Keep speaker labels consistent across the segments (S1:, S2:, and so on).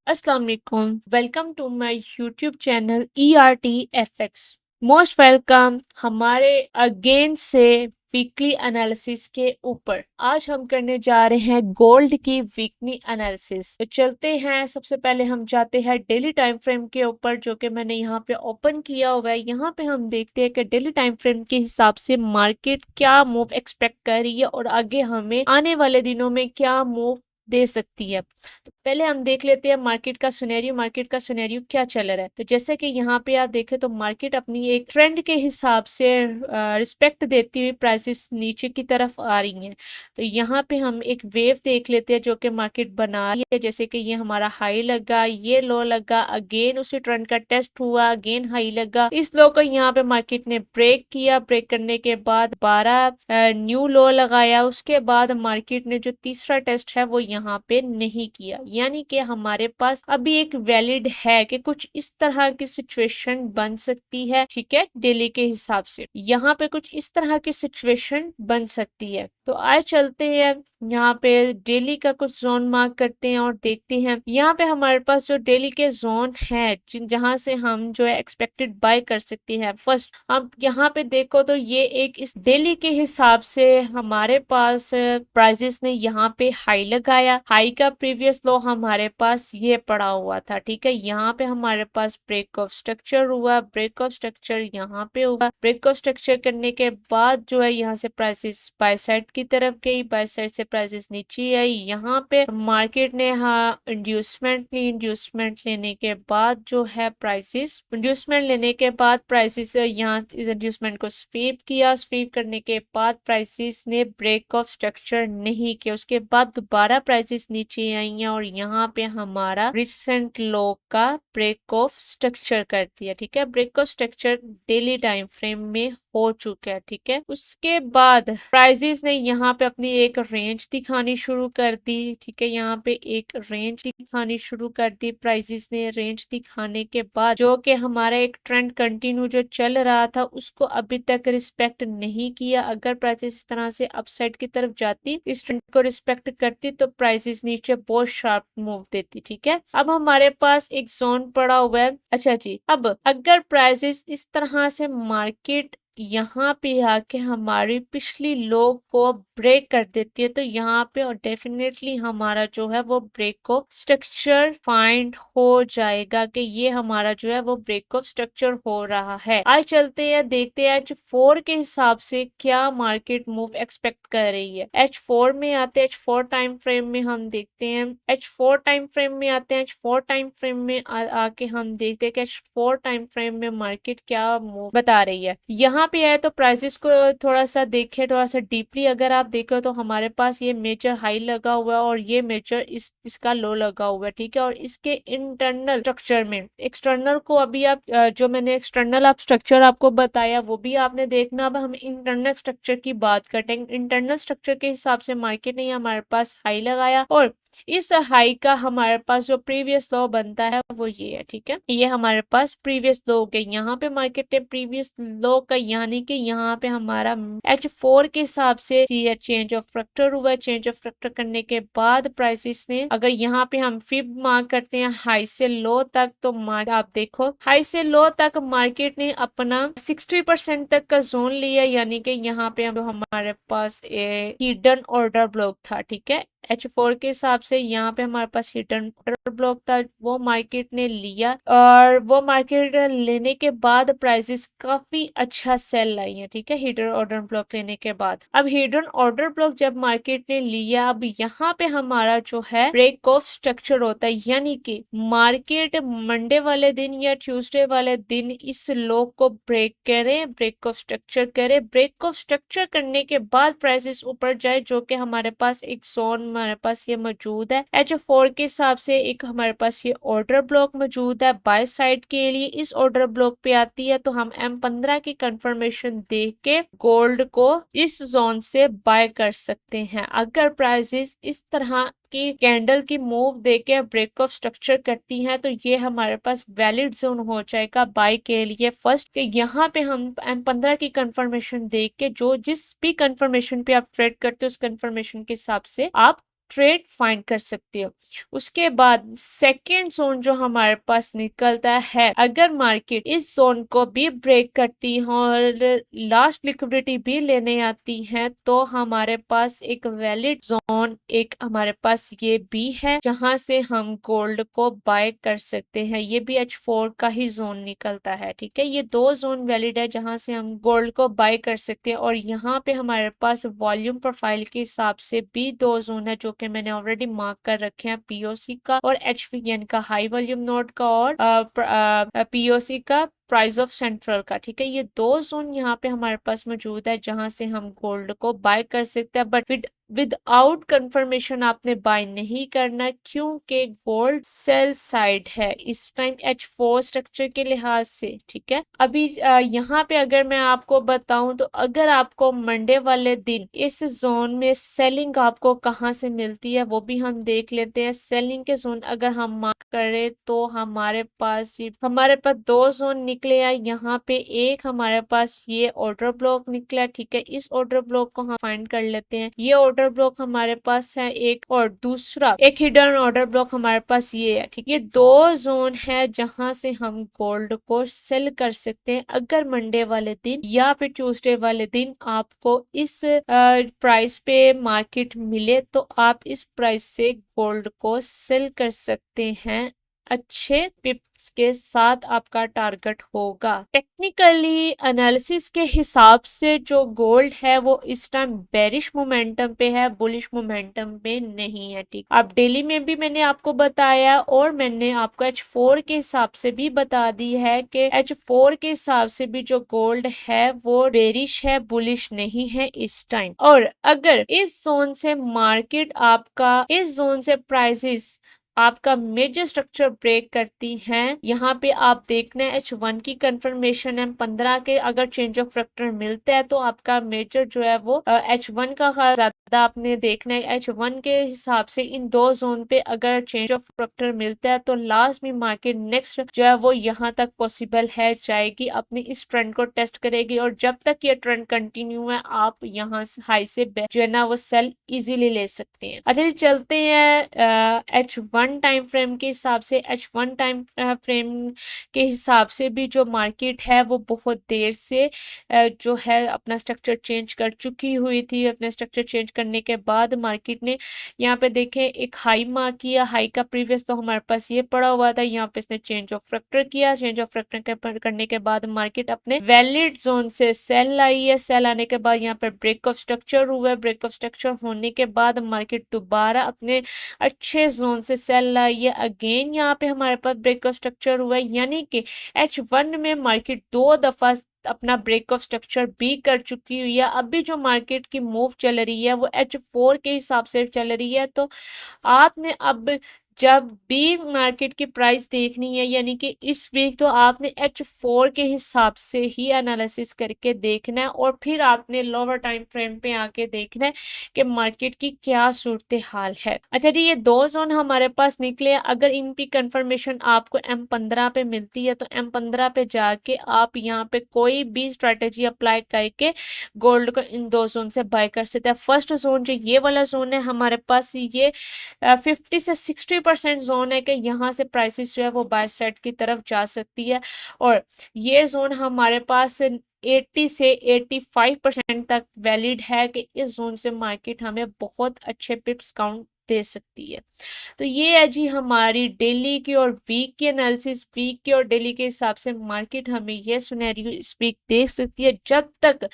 S1: अस्सलाम वालेकुम। Welcome to my YouTube channel ERTFX। Most welcome हमारे अगेन से वीकली एनालिसिस के ऊपर। आज हम करने जा रहे हैं गोल्ड की वीकली एनालिसिस। तो चलते हैं, सबसे पहले हम जाते हैं डेली टाइम फ्रेम के ऊपर, जो कि मैंने यहाँ पे ओपन किया हुआ है। यहाँ पे हम देखते हैं कि डेली टाइम फ्रेम के हिसाब से मार्केट क्या मूव एक्सपेक्ट कर रही है और आगे हमें आने वाले दिनों में क्या मूव दे सकती है। तो पहले हम देख लेते हैं मार्केट का सिनेरियो क्या चल रहा है। तो जैसे कि यहाँ पे आप देखें तो मार्केट अपनी एक ट्रेंड के हिसाब से रिस्पेक्ट देती हुई प्राइसेस नीचे की तरफ आ रही हैं। तो यहाँ पे हम एक वेव देख लेते हैं जो कि मार्केट बना रही है। जैसे कि ये हमारा हाई लगा, ये लो लगा, अगेन उसी ट्रेंड का टेस्ट हुआ, अगेन हाई लगा। इस लो को यहाँ पे मार्केट ने ब्रेक किया, ब्रेक करने के बाद 12 न्यू लो लगाया। उसके बाद मार्केट ने जो तीसरा टेस्ट है वो यहाँ पे नहीं किया, यानी कि हमारे पास अभी एक वैलिड है कि कुछ इस तरह की सिचुएशन बन सकती है। ठीक है, डेली के हिसाब से यहाँ पे कुछ इस तरह की सिचुएशन बन सकती है। तो आए चलते हैं यहाँ पे डेली का कुछ जोन मार्क करते हैं और देखते हैं यहाँ पे हमारे पास जो डेली के जोन है जहां से हम जो है एक्सपेक्टेड बाय कर सकते हैं। फर्स्ट अब यहाँ पे देखो तो ये एक इस डेली के हिसाब से हमारे पास प्राइजेस ने यहाँ पे हाई लगाया। हाई का प्रीवियस लो हमारे पास ये पड़ा हुआ था। ठीक है, यहाँ पे हमारे पास ब्रेक ऑफ स्ट्रक्चर हुआ, ब्रेक ऑफ स्ट्रक्चर यहाँ पे हुआ। ब्रेक ऑफ स्ट्रक्चर करने के बाद जो है यहाँ से प्राइसेस बाय साइड की तरफ गई, बाय साइड से प्राइसेस नीचे आई। यहाँ पे मार्केट ने इंड्यूसमेंट ली, इंड्यूसमेंट लेने के बाद जो है प्राइसेस इंड्यूसमेंट लेने के बाद प्राइसेस यहाँ इस इंड्यूसमेंट को स्वीप किया। स्वीप करने के बाद प्राइसेस ने ब्रेक ऑफ स्ट्रक्चर नहीं किया। उसके बाद दोबारा प्राइसेस नीचे आई हैं और यहाँ पे हमारा रिसेंट लो का ब्रेक ऑफ स्ट्रक्चर कर दिया। ठीक है, break of structure daily time frame में हो चुका है। ठीक है, उसके बाद प्राइजेस ने यहाँ पे अपनी एक रेंज दिखानी शुरू कर दी। ठीक है, यहाँ पे एक रेंज दिखानी शुरू कर दी प्राइजेस ने। रेंज दिखाने के बाद जो कि हमारा एक ट्रेंड कंटिन्यू जो चल रहा था उसको अभी तक रिस्पेक्ट नहीं किया। अगर प्राइसेस इस तरह से अपसाइड की तरफ जाती, इस ट्रेंड को रिस्पेक्ट करती, तो प्राइसेस नीचे बहुत शार्प मूव देती। ठीक है, अब हमारे पास एक जोन पड़ा हुआ है। अच्छा जी, अब अगर प्राइसेस इस तरह से मार्केट यहाँ पे आके हमारी पिछली लो को ब्रेक कर देती है तो यहाँ पे और डेफिनेटली हमारा जो है वो ब्रेक ऑफ स्ट्रक्चर फाइंड हो जाएगा कि ये हमारा जो है वो ब्रेक ऑफ स्ट्रक्चर हो रहा है। आज चलते हैं, देखते हैं H4 के हिसाब से क्या मार्केट मूव एक्सपेक्ट कर रही है। H4 में आते हैं, H4 टाइम फ्रेम में हम देखते हैं। H4 टाइम फ्रेम में आते हैं, H4 टाइम फ्रेम में आके हम देखते हैं कि H4 टाइम फ्रेम में मार्केट क्या मूव बता रही है। यहाँ पे है तो प्राइसेस को थोड़ा सा देखें, थोड़ा सा डीपली अगर आप देखो तो हमारे पास ये मेजर हाई लगा हुआ है और ये मेजर इसका लो लगा हुआ है। ठीक है, और इसके इंटरनल स्ट्रक्चर में एक्सटर्नल को अभी आप जो मैंने एक्सटर्नल आप स्ट्रक्चर आपको बताया वो भी आपने देखना। अब हम इंटरनल स्ट्रक्चर की बात करते हैं। इंटरनल स्ट्रक्चर के हिसाब से मार्केट ने हमारे पास हाई लगाया और इस हाई का हमारे पास जो प्रीवियस लो बनता है वो ये है। ठीक है, ये हमारे पास प्रीवियस लो के यहाँ पे मार्केट ने प्रीवियस लो का यानी कि यहाँ पे हमारा H4 के हिसाब से चेंज ऑफ फैक्टर हुआ। चेंज ऑफ फैक्टर करने के बाद प्राइसेस ने अगर यहाँ पे हम फिब मार्क करते हैं हाई से लो तक, तो आप देखो हाई से लो तक मार्केट ने अपना 60% तक का जोन लिया, यानी कि यहाँ पे हमारे पास हिडन ऑर्डर ब्लॉक था। ठीक है, H4 के हिसाब से यहाँ पे हमारे पास हिडन ऑर्डर ब्लॉक था, वो मार्केट ने लिया और वो मार्केट लेने के बाद प्राइसेस काफी अच्छा सेल लाई है। ठीक है, हिडन ऑर्डर ब्लॉक लेने के बाद अब हिडन ऑर्डर ब्लॉक जब मार्केट ने लिया, अब यहाँ पे हमारा जो है ब्रेक ऑफ स्ट्रक्चर होता है, यानी कि मार्केट मंडे वाले दिन या ट्यूसडे वाले दिन इस लो को ब्रेक करे, ब्रेक ऑफ स्ट्रक्चर करे। ब्रेक ऑफ स्ट्रक्चर करने के बाद प्राइसेस ऊपर जाए, जो कि हमारे पास एक जोन हमारे पास ये मौजूद है। H4 के हिसाब से एक हमारे पास ये ऑर्डर ब्लॉक मौजूद है बाय साइड के लिए। इस ऑर्डर ब्लॉक पे आती है तो हम M15 की कंफर्मेशन देख के गोल्ड को इस जोन से बाय कर सकते हैं। अगर प्राइसेस इस तरह की कैंडल की मूव देके ब्रेक ऑफ स्ट्रक्चर करती हैं तो ये हमारे पास वैलिड जोन हो जाएगा बाय के लिए। फर्स्ट यहाँ पे हम M15 की कंफर्मेशन देख के जो जिस भी कंफर्मेशन पे आप ट्रेड करते हो उस कंफर्मेशन के हिसाब से आप ट्रेड फाइंड कर सकते हो। उसके बाद सेकेंड जोन जो हमारे पास निकलता है, अगर मार्केट इस जोन को भी ब्रेक करती है और लास्ट लिक्विडिटी भी लेने आती है तो हमारे पास एक वैलिड जोन एक हमारे पास ये भी है जहां से हम गोल्ड को बाय कर सकते हैं। ये भी H4 का ही जोन निकलता है। ठीक है, ये दो जोन वैलिड है जहां से हम गोल्ड को बाय कर सकते हैं। और यहाँ पे हमारे पास वॉल्यूम प्रोफाइल के हिसाब से भी दो जोन है जो कि मैंने ऑलरेडी मार्क कर रखे हैं, पीओसी का और HVN का, हाई वॉल्यूम नोट का और पीओसी का, प्राइस ऑफ सेंट्रल का। ठीक है, ये दो जोन यहाँ पे हमारे पास मौजूद है जहां से हम गोल्ड को बाय कर सकते हैं। बट विदाउट कंफर्मेशन आपने बाय नहीं करना क्योंकि गोल्ड सेल साइड है इस टाइम H4 स्ट्रक्चर के लिहाज से। ठीक है, अभी यहाँ पे अगर मैं आपको बताऊं तो अगर आपको मंडे वाले दिन इस जोन में सेलिंग आपको कहाँ से मिलती है वो भी हम देख लेते हैं। सेलिंग के जोन अगर हम मार्क करें तो हमारे पास दो जोन निकले हैं। यहाँ पे एक हमारे पास ये ऑर्डर ब्लॉक निकला। ठीक है, इस ऑर्डर ब्लॉक को हम फाइंड कर लेते हैं। ये ऑर्डर ब्लॉक हमारे पास है एक, और दूसरा एक हिडन ऑर्डर ब्लॉक हमारे पास ये है। ठीक है, दो जोन है जहां से हम गोल्ड को सेल कर सकते हैं। अगर मंडे वाले दिन या फिर ट्यूसडे वाले दिन आपको इस प्राइस पे मार्केट मिले तो आप इस प्राइस से गोल्ड को सेल कर सकते हैं। अच्छे पिप्स के साथ आपका टारगेट होगा। टेक्निकली एनालिसिस के हिसाब से जो गोल्ड है वो इस टाइम बेरिश मोमेंटम पे है, बुलिश मोमेंटम पे नहीं है। ठीक, अब डेली में भी मैंने आपको बताया और मैंने आपको H4 के हिसाब से भी बता दी है कि H4 के हिसाब से भी जो गोल्ड है वो बेरिश है, बुलिश नहीं है इस टाइम। और अगर इस जोन से मार्केट आपका, इस जोन से प्राइसेस आपका मेजर स्ट्रक्चर ब्रेक करती हैं, यहाँ पे आप देखना है H1 की कंफर्मेशन है 15 के, अगर चेंज ऑफ फैक्टर मिलता है तो आपका मेजर जो है वो H1 का ज्यादा आपने देखना है। H1 के हिसाब से इन दो जोन पे अगर चेंज ऑफ फैक्टर मिलता है तो लास्ट में मार्केट नेक्स्ट जो है वो यहाँ तक पॉसिबल है जाएगी, अपनी इस ट्रेंड को टेस्ट करेगी और जब तक ये ट्रेंड कंटिन्यू है आप यहाँ से हाई से जो है ना वो सेल इजीली ले सकते हैं। अच्छा जी, चलते हैं H1 टाइम फ्रेम के हिसाब से। H1 टाइम फ्रेम के हिसाब से भी जो मार्केट है वो बहुत देर से जो है अपना स्ट्रक्चर चेंज कर चुकी हुई थी। अपना स्ट्रक्चर चेंज करने के बाद मार्केट ने यहाँ पे देखें एक हाई मार्क किया। हाई का प्रीवियस तो हमारे पास ये पड़ा हुआ था, यहाँ पे इसने चेंज ऑफ फैक्टर किया। चेंज ऑफ फैक्टर करने के बाद मार्केट अपने वैलिड जोन से सेल आई है। सेल आने के बाद यहाँ पे ब्रेक ऑफ स्ट्रक्चर हुआ है। ब्रेक ऑफ स्ट्रक्चर होने के बाद मार्केट दोबारा अपने अच्छे जोन से सेल आई है। अगेन यहाँ पे हमारे पास ब्रेक ऑफ स्ट्रक्चर हुआ है, यानी कि H1 में मार्केट दो दफा अपना ब्रेक ऑफ स्ट्रक्चर भी कर चुकी हुई है। अभी जो मार्केट की मूव चल रही है वो H4 के हिसाब से चल रही है। तो आपने अब जब भी मार्केट की प्राइस देखनी है यानी कि इस वीक, तो आपने H4 के हिसाब से ही एनालिसिस करके देखना है और फिर आपने लोअर टाइम फ्रेम पे आके देखना है कि मार्केट की क्या सूरत हाल है। अच्छा जी, ये दो जोन हमारे पास निकले। अगर इनकी कंफर्मेशन आपको M15 पे मिलती है तो M15 पे जाके आप यहाँ पे कोई भी स्ट्रेटेजी अप्लाई करके गोल्ड को इन दो जोन से बाय कर सकते हैं। फर्स्ट जोन जो ये वाला जोन है हमारे पास, ये 50 से 60% जोन है कि यहाँ से प्राइसेस जो है वो बाय साइड की तरफ जा सकती है। और ये जोन हमारे पास 80 से 85% तक वैलिड है कि इस जोन से मार्केट हमें बहुत अच्छे पिप्स काउंट दे सकती है। तो ये है जी हमारी डेली की और वीक की एनालिसिस। वीक की और डेली के हिसाब से मार्केट हमें यह सिनेरियो इस वीक दे सकती है जब तक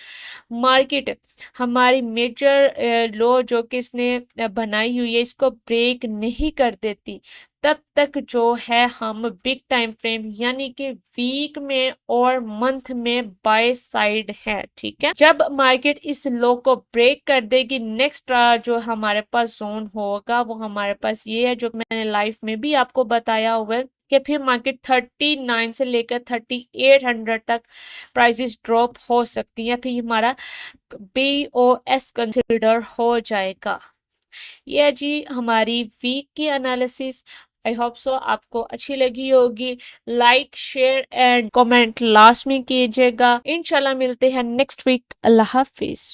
S1: मार्केट हमारी मेजर लो जो कि इसने बनाई हुई है इसको ब्रेक नहीं कर देती, तब तक जो है हम बिग टाइम फ्रेम यानी कि वीक में और मंथ में बाय साइड है। ठीक है, जब मार्केट इस लो को ब्रेक कर देगी, नेक्स्ट जो हमारे पास जोन होगा वो हमारे पास ये है जो मैंने लाइव में भी आपको बताया हुआ है कि फिर मार्केट 39 से लेकर 3800 तक प्राइसेस ड्रॉप हो सकती है। फिर हमारा BOS कंसिडर हो जाएगा। ये जी हमारी वीक की एनालिसिस। आई होप सो आपको अच्छी लगी होगी। Like, share and comment last में कीजिएगा। इंशाल्लाह मिलते हैं नेक्स्ट वीक। अल्लाह हाफिज।